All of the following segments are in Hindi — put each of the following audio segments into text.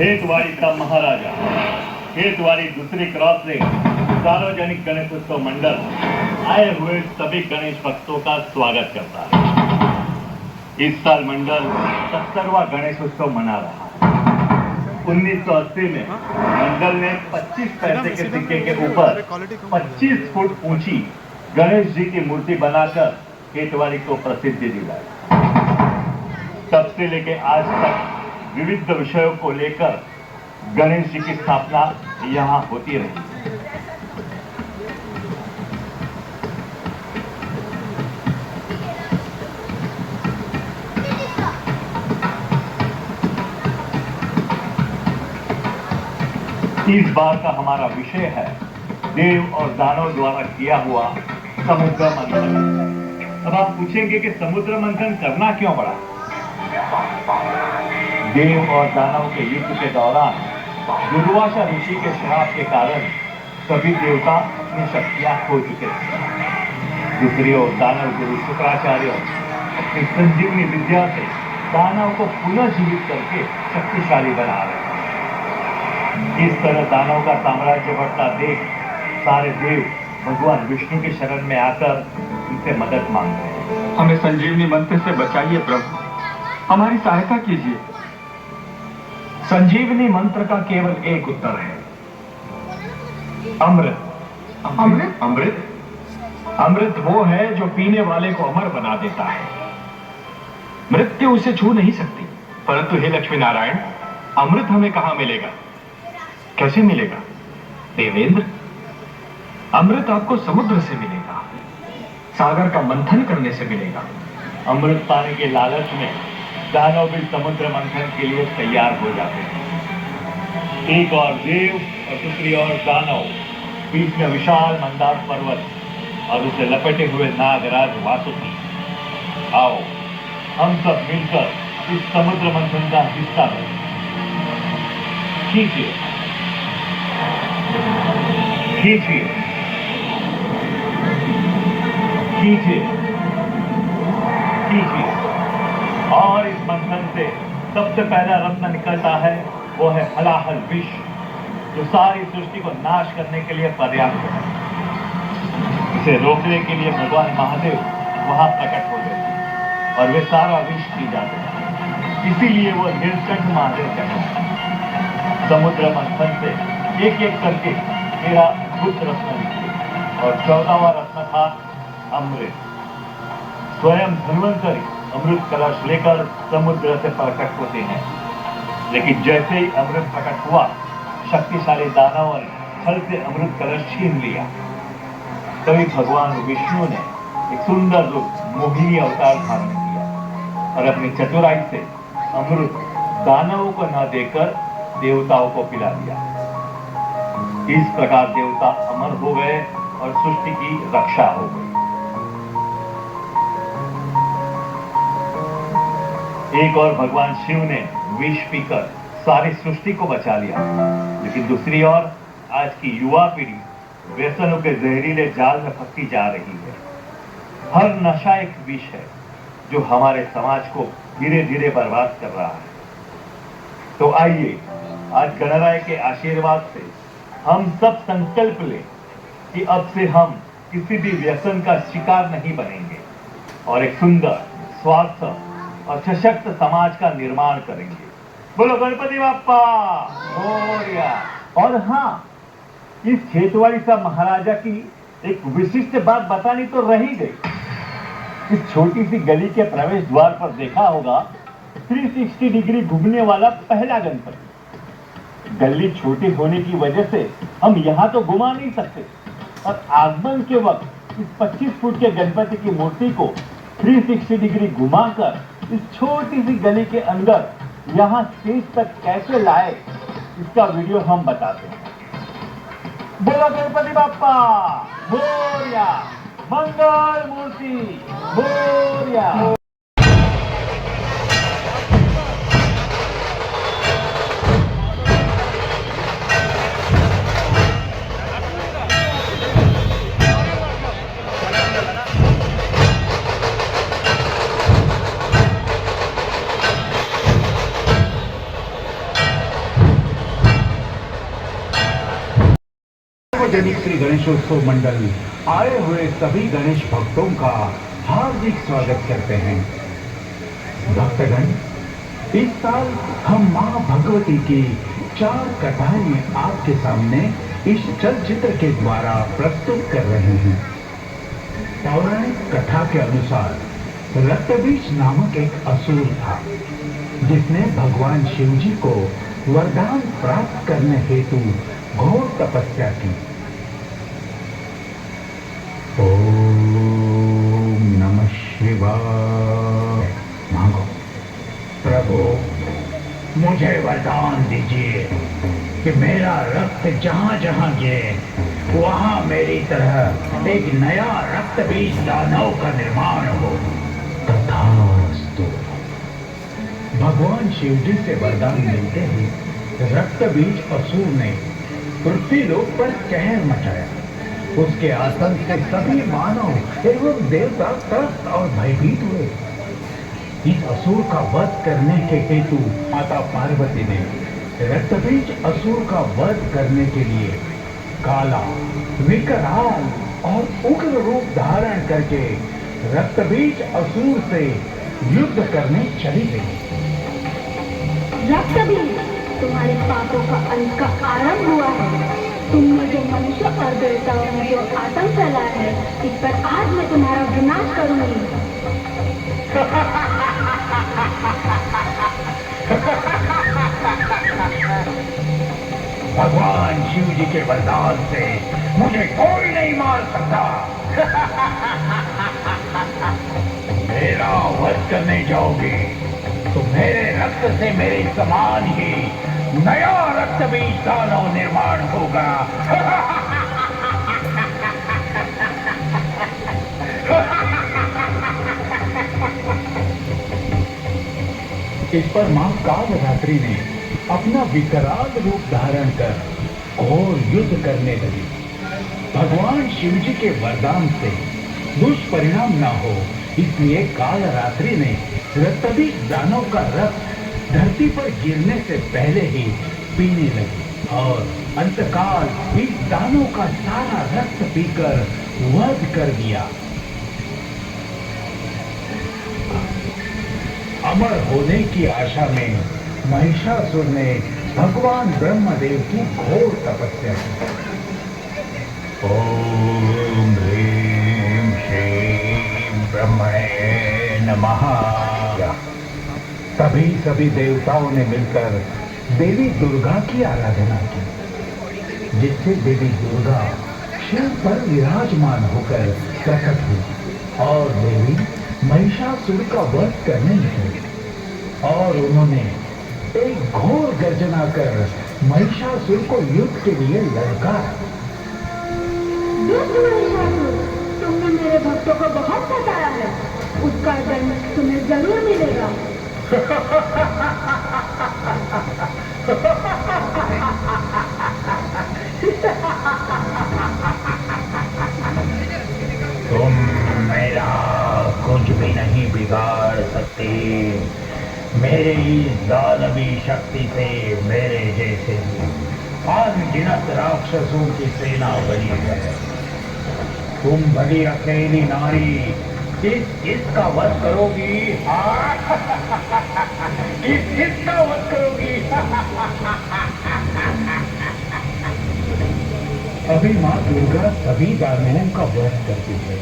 खेतवाड़ी का महाराजा, खेतवाड़ी दूसरी क्रॉस से सार्वजनिक गणेशोत्सव मंडल आए हुए सभी गणेश भक्तों का स्वागत करता है। इस साल मंडल 70वां गणेशोत्सव मना रहा है। 1980 में मंडल ने 25 पैसे के सिक्के के ऊपर 25 फुट ऊंची गणेश जी की मूर्ति बनाकर खेतवाड़ी को प्रसिद्धि दिलाई। तब से लेकर आज तक विविध विषयों को लेकर गणेश जी की स्थापना यहां होती रही। इस बार का हमारा विषय है देव और दानव द्वारा किया हुआ समुद्र मंथन। अब आप पूछेंगे कि समुद्र मंथन करना क्यों पड़ा? देव और दानव के युद्ध के दौरान दुर्वासा ऋषि के श्राप के कारण सभी देवता अपनी शक्तियां खो चुके थे। दूसरी ओर दानव गुरु शुक्राचार्य अपनी संजीवनी विद्या से दानव को पुनः जीवित करके शक्तिशाली बना रहे हैं। इस तरह दानव का साम्राज्य बढ़ता देख सारे देव भगवान विष्णु की शरण में आकर उनसे मदद मांगते हैं। हमें संजीवनी मंत्र से बचाइए प्रभु, हमारी सहायता कीजिए। संजीवनी मंत्र का केवल एक उत्तर है, अमृत। अमृत? अमृत? अमृत वो है जो पीने वाले को अमर बना देता है। मृत्यु उसे छू नहीं सकती। परंतु हे लक्ष्मी नारायण, अमृत हमें कहां मिलेगा, कैसे मिलेगा? देवेंद्र, अमृत आपको समुद्र से मिलेगा, सागर का मंथन करने से मिलेगा। अमृत पाने के लालच में दानव भी समुद्र मंथन के लिए तैयार हो जाते हैं। एक और देव और दूसरी ओर दानव, बीच में विशाल मंदार पर्वत और उसे लपेटे हुए नागराज वासुकी। आओ हम सब मिलकर इस समुद्र मंथन का हिस्सा बने। खींचिए खींचिए खींचिए खींचिए। और इस मंथन से सबसे पहला रत्न निकलता है, वो है हलाहल विष, जो सारी सृष्टि को नाश करने के लिए पर्याप्त है। इसे रोकने के लिए भगवान महादेव वहां प्रकट हो गए और वे सारा विष पी जाते हैं। इसीलिए वो नीलकंठ महादेव कहते हैं। समुद्र मंथन से एक एक करके मेरा बुद्ध रत्न निकले और 14वां रत्न था अमृत। स्वयं धन्वंतरी अमृत कलश लेकर समुद्र से प्रकट होते हैं, लेकिन जैसे ही अमृत प्रकट हुआ, शक्तिशाली दानव ने छल से अमृत कलश छीन लिया। तभी भगवान विष्णु ने एक सुंदर रूप मोहिनी अवतार धारण किया और अपनी चतुराई से अमृत दानवों को न देकर देवताओं को पिला दिया। इस प्रकार देवता अमर हो गए और सृष्टि की रक्षा हो गई। एक और भगवान शिव ने विष पीकर सारी सृष्टि को बचा लिया, लेकिन दूसरी ओर आज की युवा पीढ़ी व्यसनों के जहरीले जाल में फंसती जा रही है। हर नशा एक विष है जो हमारे समाज को धीरे धीरे बर्बाद कर रहा है। तो आइए आज गणराय के आशीर्वाद से हम सब संकल्प लें कि अब से हम किसी भी व्यसन का शिकार नहीं बनेंगे और एक सुंदर, स्वार्थ और सशक्त समाज का निर्माण करेंगे। बोलो गणपति बाप्पा मोरया। और हाँ, इस खेतवाड़ी सा महाराजा की एक विशिष्ट बात बतानी तो रही गई। इस छोटी सी गली के प्रवेश द्वार पर देखा होगा 360 डिग्री घूमने वाला पहला गणपति। गली छोटी होने की वजह से हम यहाँ तो घुमा नहीं सकते, और आगमन के वक्त इस 25 फुट के गणपति की मूर्ति को 360 डिग्री घुमाकर इस छोटी सी गली के अंदर यहाँ स्टेज तक कैसे लाए, इसका वीडियो हम बताते हैं। बोलो गणपति बाप्पा मोरया, मंगल मूर्ति मोरया। सार्वजनिक श्री गणेशोत्सव मंडल आए हुए सभी गणेश भक्तों का हार्दिक स्वागत करते हैं। भक्तगण, इस साल हम मां भगवती की 4 कथाएं आपके सामने इस चलचित्र के द्वारा प्रस्तुत कर रहे हैं। पौराणिक कथा के अनुसार रक्तबीज नामक एक असुर था, जिसने भगवान शिव जी को वरदान प्राप्त करने हेतु घोर तपस्या की। ओम नमः शिवाय। मांगो। प्रभु, मुझे वरदान दीजिए कि मेरा रक्त जहां जहां गिरे वहां मेरी तरह एक नया रक्त बीज दानव का निर्माण हो। तथास्तु। भगवान शिव जी से वरदान मिलते ही रक्त बीज असुर ने पृथ्वी लोक पर कहर मचाया। उसके आतंक से सभी मानव एवं देवता त्रस्त और भयभीत हुए। इस असुर का वध करने के हेतु माता पार्वती ने रक्तबीज असुर का वध करने के लिए काला, विकराल और उग्र रूप धारण करके रक्तबीज असुर से युद्ध करने चली गई। रक्तबीज, तुम्हारे पापों का अंत का आरंभ हुआ है। तुमने जो मनुष्य और देवताओं में जो आतंक फैलाया है, इस पर आज मैं तुम्हारा विनाश करूंगी। भगवान शिव जी के वरदान से मुझे कोई नहीं मार सकता। मेरा वध करने जाओगे तो मेरे रक्त से मेरे समान ही नया रक्त बीज दानव निर्माण होगा। इस पर मां कालरात्रि ने अपना विकराल रूप धारण कर घोर युद्ध करने लगी। भगवान शिव जी के वरदान से दुष्परिणाम न हो, इसलिए कालरात्रि ने रक्तबीज दानव का रक्त धरती पर गिरने से पहले ही पीने लगी और अंतकाल इस दानव का सारा रक्त पीकर वध कर दिया। अमर होने की आशा में महिषासुर ने भगवान ब्रह्मदेव की घोर तपस्या की। ओम ह्रीं श्रीं ब्रह्मणे नमः। तभी सभी देवताओं ने मिलकर देवी दुर्गा की आराधना की, जिससे देवी दुर्गा शिव पर विराजमान होकर प्रकट हुई और देवी महिषासुर का वध करने निकली और उन्होंने एक घोर गर्जना कर महिषासुर को युद्ध के लिए ललकारा। दुष्ट महिषासुर, तुमने मेरे भक्तों को बहुत सताया है, उसका दंड तुम्हें जरूर मिलेगा। तुम मेरा कुछ भी नहीं बिगाड़ सकते। मेरे इस दानवी शक्ति से मेरे जैसे अनगिनत राक्षसों की सेना बनी है। तुम बड़ी अकेली नारी किसका वध करोगी? किसका वध करोगी? अभी माँ दुर्गा सभी दानवों का वध करती है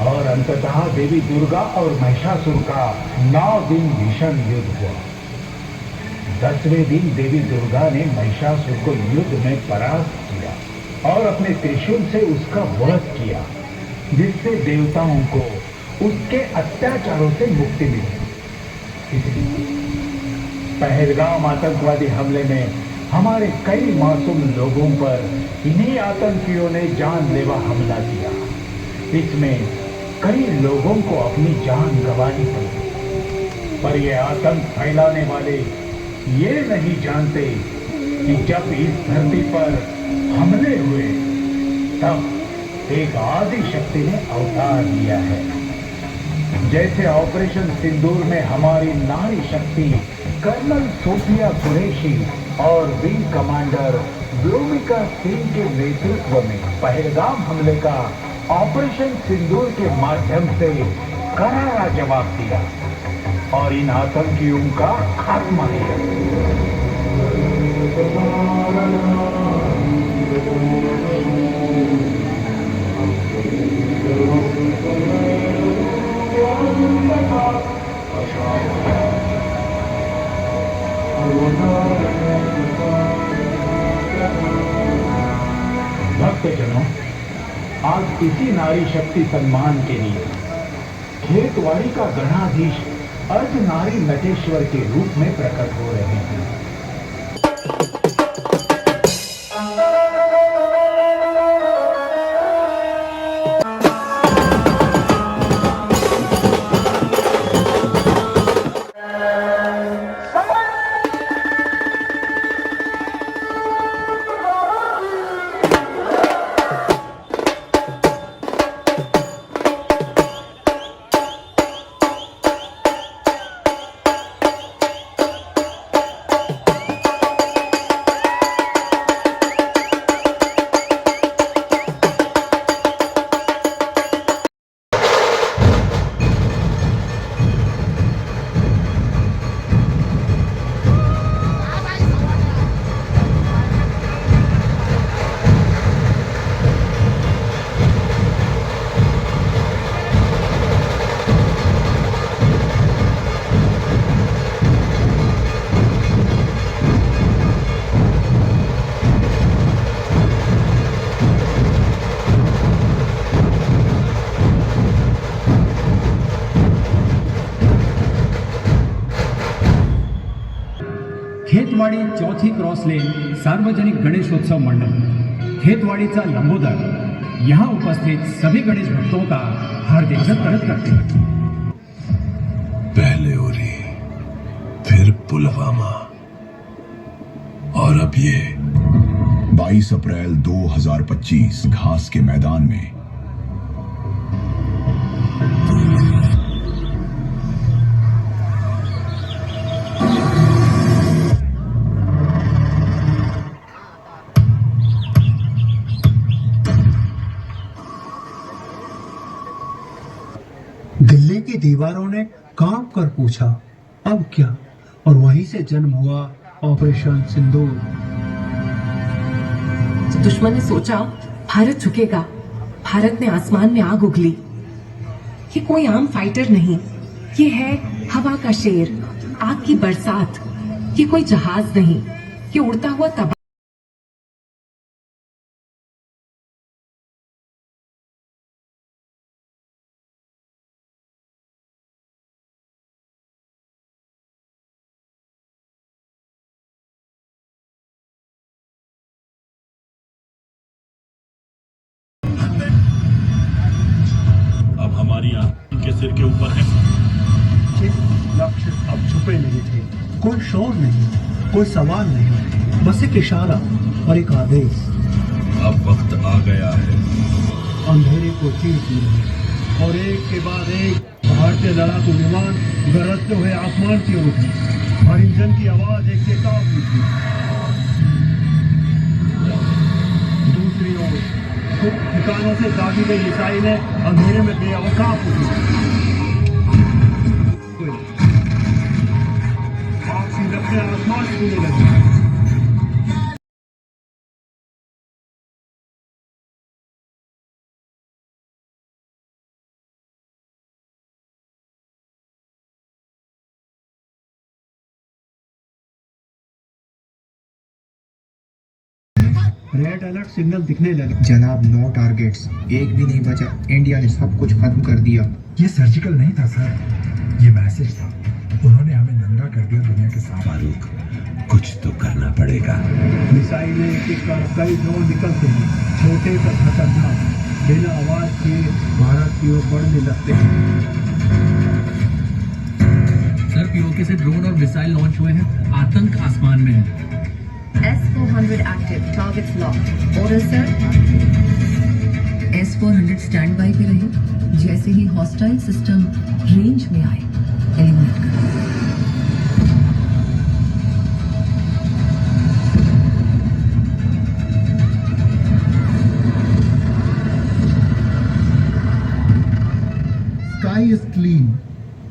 और अंततः देवी दुर्गा और महिषासुर का 9 दिन भीषण युद्ध हुआ। 10वें दिन देवी दुर्गा ने महिषासुर को युद्ध में परास्त किया और अपने त्रिशूल से उसका वध किया, जिससे देवताओं को उसके अत्याचारों से मुक्ति मिली। इसलिए पहलगाम आतंकवादी हमले में हमारे कई मासूम लोगों पर इन्हीं आतंकियों ने जानलेवा हमला किया। इसमें कई लोगों को अपनी जान गंवानी पड़ी, पर ये आतंक फैलाने वाले ये नहीं जानते कि जब इस धरती पर हमले हुए तब एक आदि शक्ति ने अवतार लिया है। जैसे ऑपरेशन सिंदूर में हमारी नारी शक्ति कर्नल सोफिया कुरैशी और विंग कमांडर व्योमिका सिंह के नेतृत्व में पहलगाम हमले का ऑपरेशन सिंदूर के माध्यम से करारा जवाब दिया और इन आतंकियों का खात्मा किया। भक्तजनों, आज इसी नारी शक्ति सम्मान के लिए खेतवाड़ी का गणाधीश अर्धनारी नटेश्वर के रूप में प्रकट हो रहे हैं। खेतवाड़ी चौथी क्रॉस लेन सार्वजनिक गणेशोत्सव मंडल खेतवाड़ीचा लंबोदर यहाँ उपस्थित सभी गणेश भक्तों का हार्दिक स्वागत करते हैं। पहले उरी, फिर पुलवामा और अब ये 22 अप्रैल 2025 घास के मैदान में दिल्ली की दीवारों ने कांप कर पूछा अब क्या, और वहीं से जन्म हुआ ऑपरेशन सिंदूर। तो दुश्मन ने सोचा भारत झुकेगा, भारत ने आसमान में आग उगली। ये कोई आम फाइटर नहीं, ये है हवा का शेर, आग की बरसात। ये कोई जहाज नहीं, ये उड़ता हुआ तबाह। अब हमारी आंख के सिर के ऊपर है। लक्ष्य अब छुपे नहीं थे, कोई शोर नहीं, कोई सवाल नहीं, बस एक इशारा और एक आदेश। अब वक्त आ गया है। अंधेरे को चीर पूरी और एक के बाद एक भारतीय लड़ाकू विमान गरजते हुए आसमान की ओर उठे और इंजन की आवाज एक चेतावनी थी। दूसरी ओर कुछ ठिकानों से दागी गई मिसाइलें अंधेरे में बेअवकाश उठी। आग अपने आसमान छूने लगी। रेड अलर्ट सिग्नल दिखने लगे। जनाब, नो टारगेट्स, एक भी नहीं बचा। इंडिया ने सब कुछ खत्म कर दिया। ये सर्जिकल नहीं था सर, ये मैसेज था। उन्होंने हमें नंगा कर दिया दुनिया के सामने। फारूक, कुछ तो करना पड़ेगा। मिसाइलें एक कर कई ड्रोन निकलते हैं, छोटे पर खतरनाक, बिना आवाज के भारत की ओर बढ़ने लगते हैं। सर, पीओके से ड्रोन और मिसाइल लॉन्च हुए हैं, आतंक आसमान में है। S-400 active, targets locked. Order sir. S-400 stand by पे रहे, जैसे ही हॉस्टाइल सिस्टम रेंज में आए एलिमिनेट करें।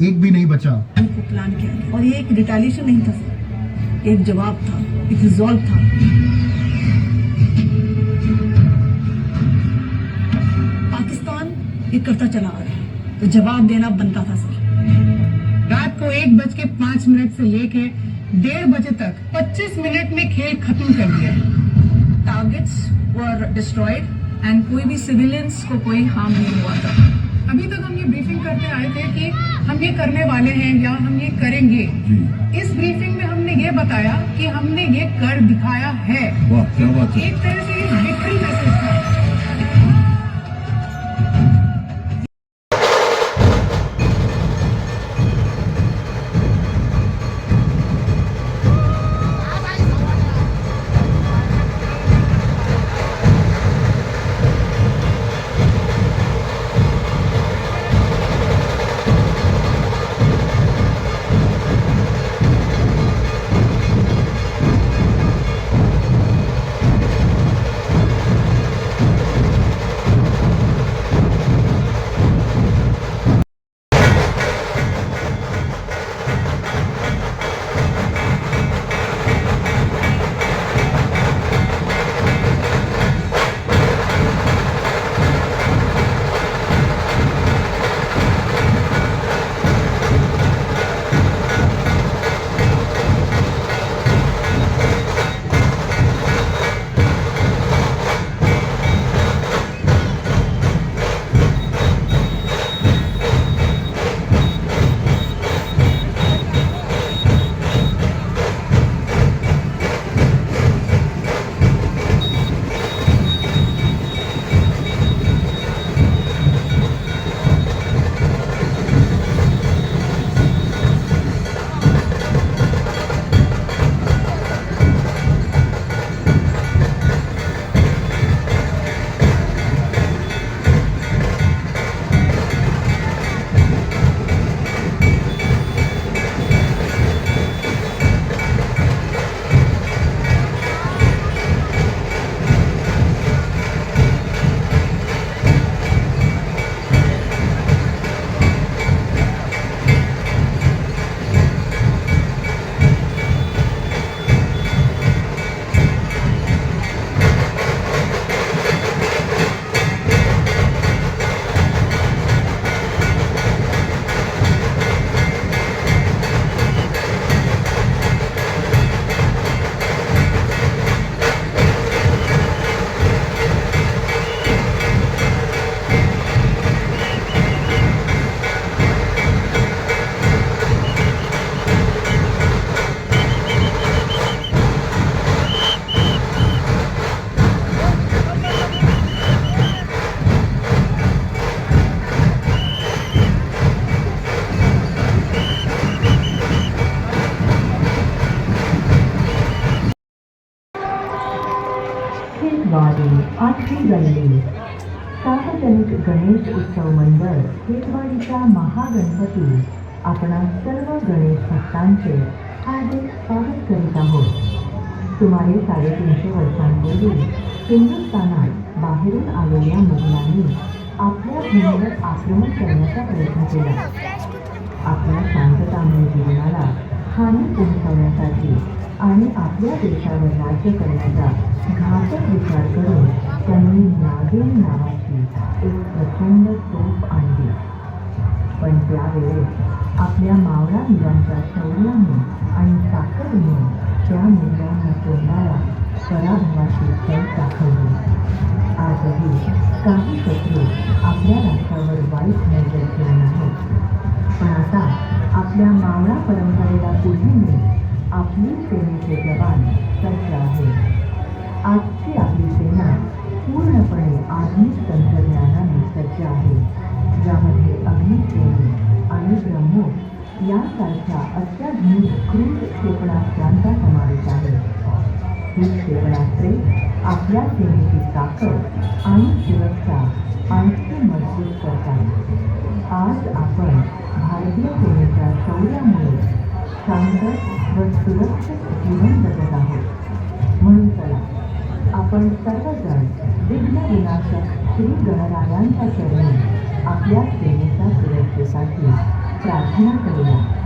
एक भी नहीं बचा। उनको प्लान किया गया और ये एक रिटेलिएशन नहीं था सर, एक जवाब था, एक रिजॉल्व था। पाकिस्तान ये करता चला आ रहा है तो जवाब देना बनता था सर। रात को 1:05 से लेके 1:30 बजे तक 25 मिनट में खेल खत्म कर दिया। टारगेट्स वर डिस्ट्रॉयड एंड कोई भी सिविलियंस को कोई हार्म नहीं हुआ था। अभी तक हम ये ब्रीफिंग करते आए थे कि हम ये करने वाले हैं या हम ये करेंगे। इस ब्रीफिंग में हमने ये बताया कि हमने ये कर दिखाया है। वाह क्या बात है। एक तरह से ये विक्ट्री मैसेज था। खेतवाडी 8वी गल्ली सार्वजनिक गणेश उत्सव मंडळ खेतवाडीचा महागणपती आपणा सर्व गणेश भक्तांचे हार्दिक स्वागत करीत आहोत। सुमारे 350 वर्षांपूर्वी हिंदुस्थानात बाहेरून आलेल्या मुघलांनी आपल्या भूमीवर आक्रमण करण्याचा प्रयत्न केला। आपल्या शांततामय जीवनाला हानी पोहोचवण्यासाठी आणि आपल्या देशावर राज्य करण्याचा घातक विचार करून त्यांनी नागिन नावाची एक प्रचंड तोफ आणली। पण त्यावेळेस आपल्या मावळा मुलांच्या शौर्याने आणि ताकदीने त्या मुलांना तोंडाला पराभवाची चव दाखवली। आजही काही शत्रू आपल्या राष्ट्रावर वाईट नजर ठेवून आहेत, पण आता आपल्या मावळा परंपरेला पुढे नेत आपली सेनेचे जवान सज्ज आहेत। आजची आपली सेना पूर्णपणे आधुनिक तंत्रज्ञानाने सज्ज आहे, ज्यामध्ये अग्निसेनी आणि ब्रह्मोस यांसारख्या अत्याधुनिक क्रूज क्षेपणास्त्रांचा समावेश आहे। ही क्षेपणास्त्रे आपल्या सेनेची ताकद आणि सुरक्षा आणखी मजबूत करतात। आज आपण भारतीय सेनेच्या शौर्यामुळे शांत व सुरक्षित जीवन जगत आहोत। म्हणून चला आपण सर्वजण विघ्न विनाशक श्री गणरायांच्या चरणी आपल्या सेनेच्या सुरक्षेसाठी प्रार्थना करूया.